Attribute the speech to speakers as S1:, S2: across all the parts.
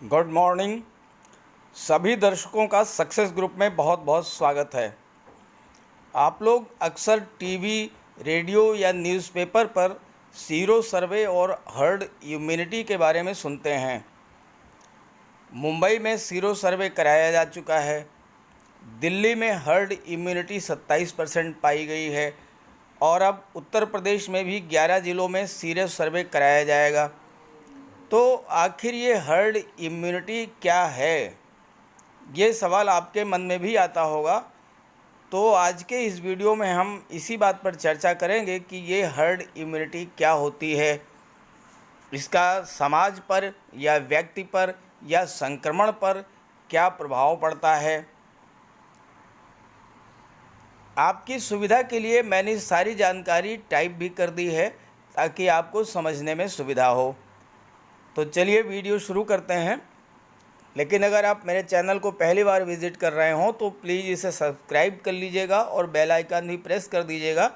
S1: Good morning. सभी दर्शकों का सक्सेस ग्रुप में बहुत बहुत स्वागत है। आप लोग अक्सर टीवी, रेडियो या न्यूज़पेपर पर सीरो सर्वे और हर्ड इम्यूनिटी के बारे में सुनते हैं। मुंबई में सीरो सर्वे कराया जा चुका है। दिल्ली में हर्ड इम्यूनिटी 27% पाई गई है और अब उत्तर प्रदेश में भी 11 ज़िलों में सीरो सर्वे कराया जाएगा। तो आखिर ये हर्ड इम्यूनिटी क्या है, ये सवाल आपके मन में भी आता होगा। तो आज के इस वीडियो में हम इसी बात पर चर्चा करेंगे कि ये हर्ड इम्यूनिटी क्या होती है, इसका समाज पर या व्यक्ति पर या संक्रमण पर क्या प्रभाव पड़ता है। आपकी सुविधा के लिए मैंने सारी जानकारी टाइप भी कर दी है ताकि आपको समझने में सुविधा हो। तो चलिए वीडियो शुरू करते हैं। लेकिन अगर आप मेरे चैनल को पहली बार विज़िट कर रहे हों तो प्लीज़ इसे सब्सक्राइब कर लीजिएगा और बेल आइकन भी प्रेस कर दीजिएगा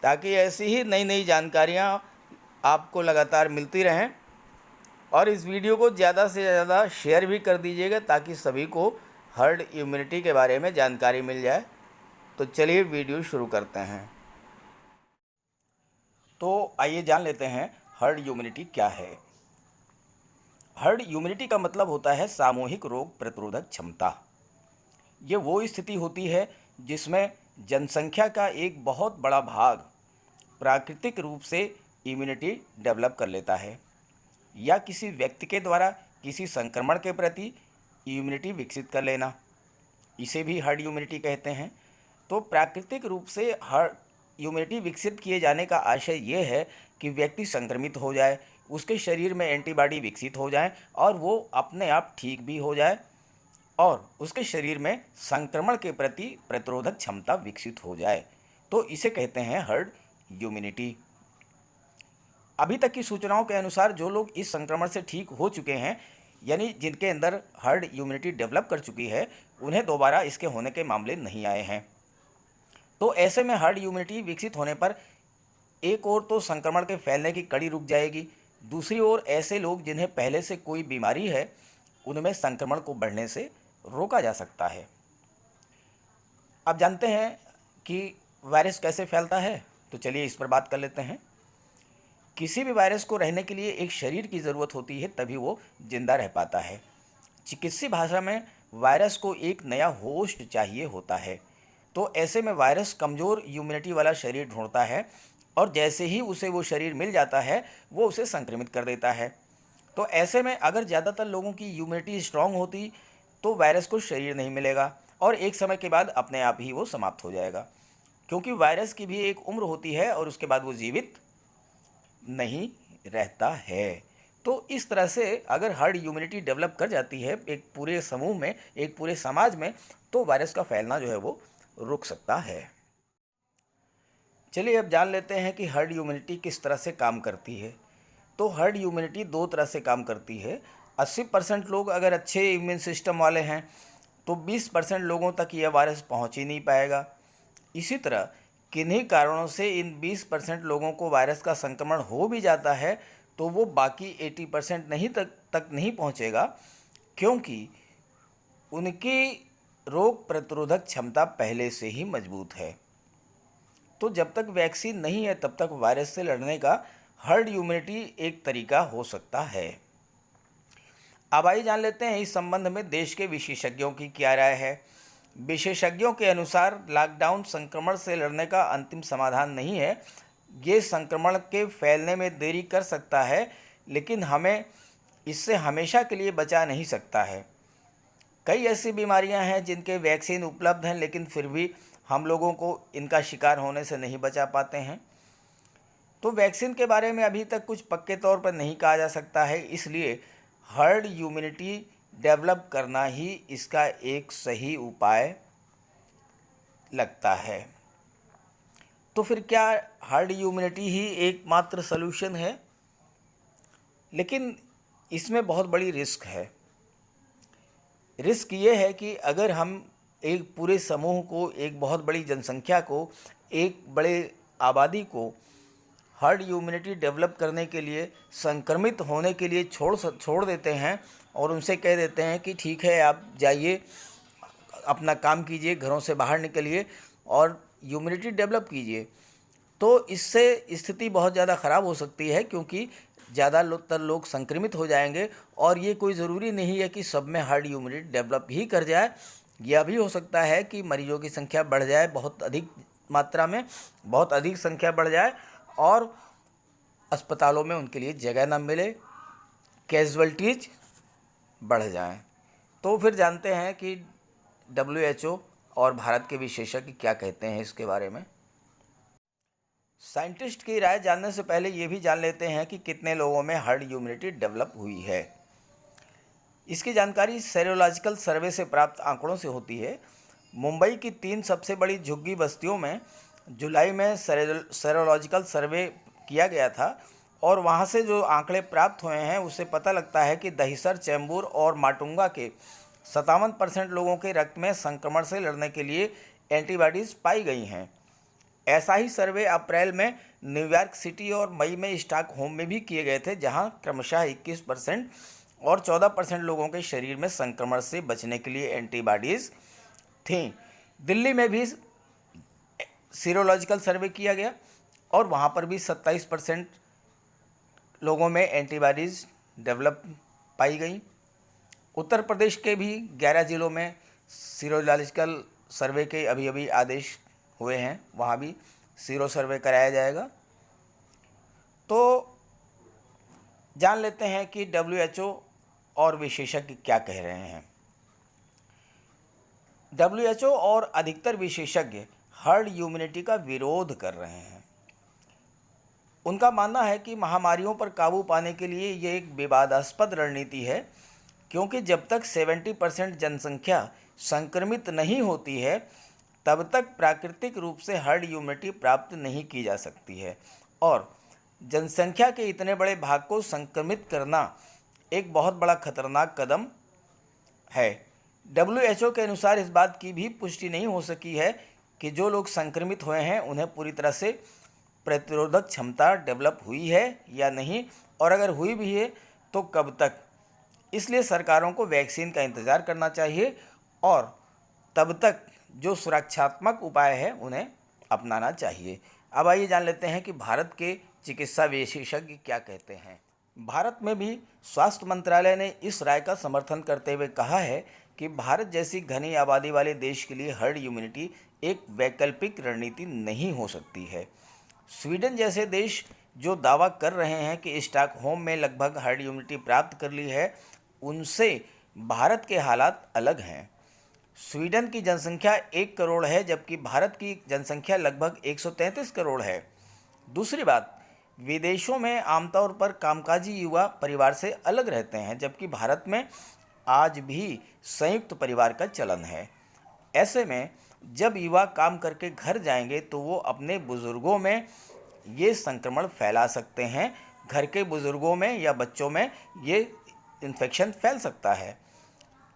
S1: ताकि ऐसी ही नई नई जानकारियाँ आपको लगातार मिलती रहें। और इस वीडियो को ज़्यादा से ज़्यादा शेयर भी कर दीजिएगा ताकि सभी को हर्ड इम्यूनिटी के बारे में जानकारी मिल जाए। तो चलिए वीडियो शुरू करते हैं। तो आइए जान लेते हैं हर्ड इम्यूनिटी क्या है। हर्ड इम्यूनिटी का मतलब होता है सामूहिक रोग प्रतिरोधक क्षमता। ये वो स्थिति होती है जिसमें जनसंख्या का एक बहुत बड़ा भाग प्राकृतिक रूप से इम्यूनिटी डेवलप कर लेता है या किसी व्यक्ति के द्वारा किसी संक्रमण के प्रति इम्यूनिटी विकसित कर लेना, इसे भी हर्ड इम्यूनिटी कहते हैं। तो प्राकृतिक रूप से हर्ड इम्यूनिटी विकसित किए जाने का आशय ये है कि व्यक्ति संक्रमित हो जाए, उसके शरीर में एंटीबॉडी विकसित हो जाए और वो अपने आप ठीक भी हो जाए और उसके शरीर में संक्रमण के प्रति प्रतिरोधक क्षमता विकसित हो जाए। तो इसे कहते हैं हर्ड इम्यूनिटी। अभी तक की सूचनाओं के अनुसार जो लोग इस संक्रमण से ठीक हो चुके हैं, यानी जिनके अंदर हर्ड इम्यूनिटी डेवलप कर चुकी है, उन्हें दोबारा इसके होने के मामले नहीं आए हैं। तो ऐसे में हर्ड इम्यूनिटी विकसित होने पर एक ओर तो संक्रमण के फैलने की कड़ी रुक जाएगी, दूसरी ओर ऐसे लोग जिन्हें पहले से कोई बीमारी है उनमें संक्रमण को बढ़ने से रोका जा सकता है। अब जानते हैं कि वायरस कैसे फैलता है, तो चलिए इस पर बात कर लेते हैं। किसी भी वायरस को रहने के लिए एक शरीर की ज़रूरत होती है, तभी वो जिंदा रह पाता है। चिकित्सीय भाषा में वायरस को एक नया होस्ट चाहिए होता है। तो ऐसे में वायरस कमज़ोर इम्यूनिटी वाला शरीर ढूंढता है और जैसे ही उसे वो शरीर मिल जाता है वो उसे संक्रमित कर देता है। तो ऐसे में अगर ज़्यादातर लोगों की इम्यूनिटी स्ट्रांग होती तो वायरस को शरीर नहीं मिलेगा और एक समय के बाद अपने आप ही वो समाप्त हो जाएगा, क्योंकि वायरस की भी एक उम्र होती है और उसके बाद वो जीवित नहीं रहता है। तो इस तरह से अगर हर्ड इम्यूनिटी डेवलप कर जाती है एक पूरे समूह में, एक पूरे समाज में, तो वायरस का फैलना जो है वो रुक सकता है। चलिए अब जान लेते हैं कि हर्ड इम्यूनिटी किस तरह से काम करती है। तो हर्ड इम्यूनिटी दो तरह से काम करती है। 80% लोग अगर अच्छे इम्यून सिस्टम वाले हैं तो 20% लोगों तक यह वायरस पहुंच ही नहीं पाएगा। इसी तरह किन्हीं कारणों से इन 20% लोगों को वायरस का संक्रमण हो भी जाता है तो वो बाकी 80% नहीं तक नहीं पहुंचेगा, क्योंकि उनकी रोग प्रतिरोधक क्षमता पहले से ही मजबूत है। तो जब तक वैक्सीन नहीं है तब तक वायरस से लड़ने का हर्ड इम्यूनिटी एक तरीका हो सकता है। अब आइए जान लेते हैं इस संबंध में देश के विशेषज्ञों की क्या राय है। विशेषज्ञों के अनुसार लॉकडाउन संक्रमण से लड़ने का अंतिम समाधान नहीं है। ये संक्रमण के फैलने में देरी कर सकता है, लेकिन हमें इससे हमेशा के लिए बचा नहीं सकता है। कई ऐसी बीमारियां हैं जिनके वैक्सीन उपलब्ध हैं, लेकिन फिर भी हम लोगों को इनका शिकार होने से नहीं बचा पाते हैं। तो वैक्सीन के बारे में अभी तक कुछ पक्के तौर पर नहीं कहा जा सकता है, इसलिए हर्ड इम्यूनिटी डेवलप करना ही इसका एक सही उपाय लगता है। तो फिर क्या हर्ड इम्यूनिटी ही एकमात्र सलूशन है? लेकिन इसमें बहुत बड़ी रिस्क है। रिस्क ये है कि अगर हम एक पूरे समूह को, एक बहुत बड़ी जनसंख्या को, एक बड़े आबादी को हर्ड इम्यूनिटी डेवलप करने के लिए, संक्रमित होने के लिए छोड़ देते हैं और उनसे कह देते हैं कि ठीक है, आप जाइए, अपना काम कीजिए, घरों से बाहर निकलिए और इम्यूनिटी डेवलप कीजिए, तो इससे स्थिति बहुत ज़्यादा ख़राब हो सकती है, क्योंकि ज़्यादातर लोग संक्रमित हो जाएंगे और ये कोई ज़रूरी नहीं है कि सब में हर्ड इम्यूनिटी डेवलप ही कर जाए। यह भी हो सकता है कि मरीजों की संख्या बढ़ जाए, बहुत अधिक मात्रा में, बहुत अधिक संख्या बढ़ जाए और अस्पतालों में उनके लिए जगह न मिले, कैजुअल्टीज बढ़ जाएं। तो फिर जानते हैं कि WHO और भारत के विशेषज्ञ क्या कहते हैं इसके बारे में। साइंटिस्ट की राय जानने से पहले ये भी जान लेते हैं कि कितने लोगों में हर्ड इम्यूनिटी डेवलप हुई है। इसकी जानकारी सेरोलॉजिकल सर्वे से प्राप्त आंकड़ों से होती है। मुंबई की 3 सबसे बड़ी झुग्गी बस्तियों में जुलाई में सेरोलॉजिकल सर्वे किया गया था और वहाँ से जो आंकड़े प्राप्त हुए हैं उससे पता लगता है कि दहिसर, चैम्बूर और माटुंगा के 57% लोगों के रक्त में संक्रमण से लड़ने के लिए एंटीबॉडीज़ पाई गई हैं। ऐसा ही सर्वे अप्रैल में न्यूयॉर्क सिटी और मई में स्टॉकहोम में भी किए गए थे, जहां क्रमशः 21% और 14% लोगों के शरीर में संक्रमण से बचने के लिए एंटीबॉडीज़ थीं। दिल्ली में भी सीरोलॉजिकल सर्वे किया गया और वहां पर भी 27% लोगों में एंटीबॉडीज़ डेवलप पाई गई। उत्तर प्रदेश के भी 11 जिलों में सीरोलॉजिकल सर्वे के अभी आदेश हुए हैं, वहाँ भी सीरो सर्वे कराया जाएगा। तो जान लेते हैं कि WHO और विशेषज्ञ क्या कह रहे हैं। WHO और अधिकतर विशेषज्ञ हर्ड इम्यूनिटी का विरोध कर रहे हैं। उनका मानना है कि महामारियों पर काबू पाने के लिए ये एक विवादास्पद रणनीति है, क्योंकि जब तक 70% जनसंख्या संक्रमित नहीं होती है तब तक प्राकृतिक रूप से हर्ड इम्यूनिटी प्राप्त नहीं की जा सकती है और जनसंख्या के इतने बड़े भाग को संक्रमित करना एक बहुत बड़ा खतरनाक कदम है। WHO के अनुसार इस बात की भी पुष्टि नहीं हो सकी है कि जो लोग संक्रमित हुए हैं उन्हें पूरी तरह से प्रतिरोधक क्षमता डेवलप हुई है या नहीं, और अगर हुई भी है तो कब तक। इसलिए सरकारों को वैक्सीन का इंतज़ार करना चाहिए और तब तक जो सुरक्षात्मक उपाय है उन्हें अपनाना चाहिए। अब आइए जान लेते हैं कि भारत के चिकित्सा विशेषज्ञ क्या कहते हैं। भारत में भी स्वास्थ्य मंत्रालय ने इस राय का समर्थन करते हुए कहा है कि भारत जैसी घनी आबादी वाले देश के लिए हर्ड इम्यूनिटी एक वैकल्पिक रणनीति नहीं हो सकती है। स्वीडन जैसे देश जो दावा कर रहे हैं कि स्टॉकहोम में लगभग हर्ड इम्यूनिटी प्राप्त कर ली है, उनसे भारत के हालात अलग हैं। स्वीडन की जनसंख्या 1 करोड़ है, जबकि भारत की जनसंख्या लगभग 133 करोड़ है। दूसरी बात, विदेशों में आमतौर पर कामकाजी युवा परिवार से अलग रहते हैं, जबकि भारत में आज भी संयुक्त परिवार का चलन है। ऐसे में जब युवा काम करके घर जाएंगे तो वो अपने बुज़ुर्गों में ये संक्रमण फैला सकते हैं। घर के बुज़ुर्गों में या बच्चों में ये इन्फेक्शन फैल सकता है।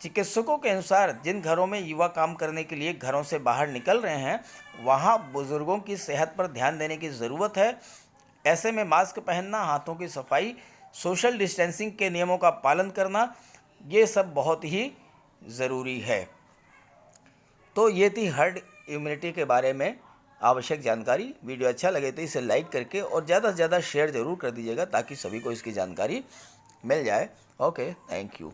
S1: चिकित्सकों के अनुसार जिन घरों में युवा काम करने के लिए घरों से बाहर निकल रहे हैं, वहां बुजुर्गों की सेहत पर ध्यान देने की ज़रूरत है। ऐसे में मास्क पहनना, हाथों की सफाई, सोशल डिस्टेंसिंग के नियमों का पालन करना, ये सब बहुत ही ज़रूरी है। तो ये थी हर्ड इम्यूनिटी के बारे में आवश्यक जानकारी। वीडियो अच्छा लगे तो इसे लाइक करके और ज़्यादा से ज़्यादा शेयर ज़रूर कर दीजिएगा ताकि सभी को इसकी जानकारी मिल जाए। Okay, thank you.